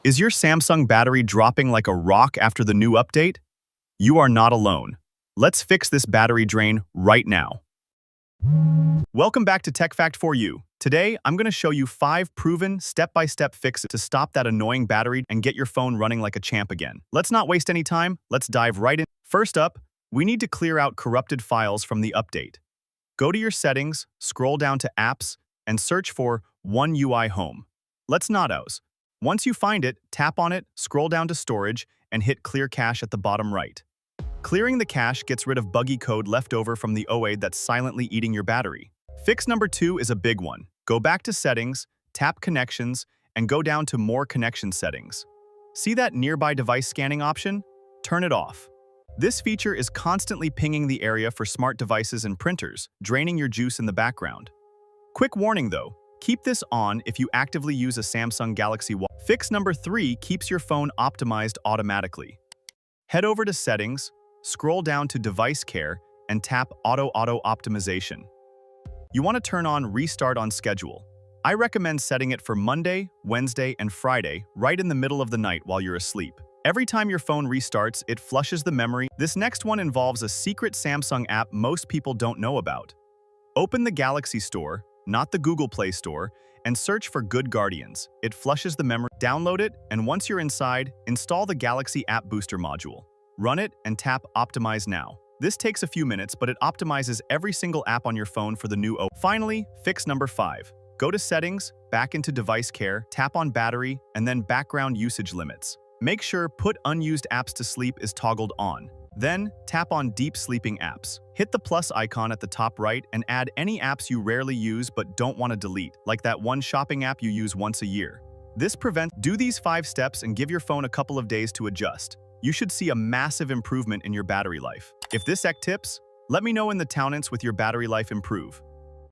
Is your Samsung battery dropping like a rock after the new update? You are not alone. Let's fix this battery drain right now. Welcome back to Tech Fact for You. Today, I'm going to show you 5 proven step-by-step fixes to stop that annoying battery and get your phone running like a champ again. Let's not waste any time. Let's dive right in. First up, we need to clear out corrupted files from the update. Go to your settings, scroll down to Apps, and search for One UI Home. Let's not use. Once you find it, tap on it, scroll down to Storage, and hit Clear Cache at the bottom right. Clearing the cache gets rid of buggy code left over from the OA that's silently eating your battery. Fix number 2 is a big one. Go back to Settings, tap Connections, and go down to More Connection Settings. See that nearby device scanning option? Turn it off. This feature is constantly pinging the area for smart devices and printers, draining your juice in the background. Quick warning though, keep this on if you actively use a Samsung Galaxy Watch. Fix number 3 keeps your phone optimized automatically. Head over to Settings, scroll down to Device Care, and tap Auto Optimization. You want to turn on Restart on Schedule. I recommend setting it for Monday, Wednesday, and Friday, right in the middle of the night while you're asleep. Every time your phone restarts, it flushes the memory. This next one involves a secret Samsung app most people don't know about. Open the Galaxy Store, not the Google Play Store, and search for Good Guardians. It flushes the memory. Download it, and once you're inside, install the Galaxy App Booster module. Run it and tap Optimize Now. This takes a few minutes, but it optimizes every single app on your phone for the new OS. Finally, fix number 5. Go to Settings, back into Device Care, tap on Battery, and then Background Usage Limits. Make sure Put Unused Apps to Sleep is toggled on. Then, tap on Deep Sleeping Apps. Hit the plus icon at the top right and add any apps you rarely use but don't want to delete, like that one shopping app you use once a year. Do these 5 steps and give your phone a couple of days to adjust. You should see a massive improvement in your battery life. If this tips, let me know in the comments with your battery life improve.